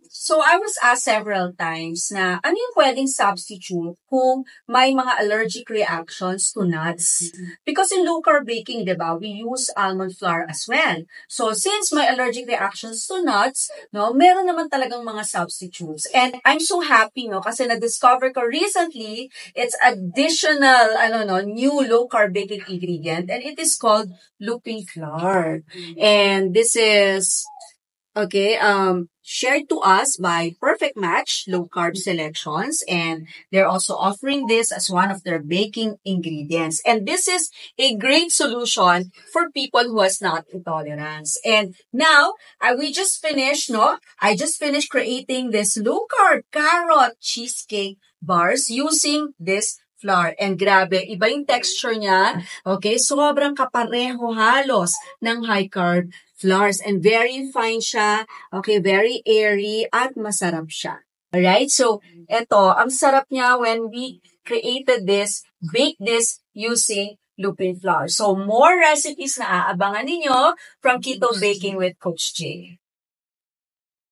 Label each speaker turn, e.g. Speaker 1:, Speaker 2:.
Speaker 1: So I was asked several times na ano yung pwedeng substitute kung may mga allergic reactions to nuts? Because in low carb baking, di ba, we use almond flour as well. So since may allergic reactions to nuts, no, meron naman talagang mga substitutes. And I'm so happy, no, kasi na-discover ko recently, it's additional, new low carb baking ingredient, and it is called lupin flour. And this is okay, shared to us by Perfect Match Low Carb Selections, and they're also offering this as one of their baking ingredients. And this is a great solution for people who has nut intolerance. And now, we just finished, no? I just finished creating this low carb carrot cheesecake bars using this flour. And grabe, iba yung texture niya. Okay, sobrang kapareho halos ng high carb flours, and very fine siya, okay, very airy, at masarap siya. Alright, so eto, ang sarap niya when we created this, baked this using lupin flour. So more recipes na aabangan ninyo from Keto Baking with Coach J.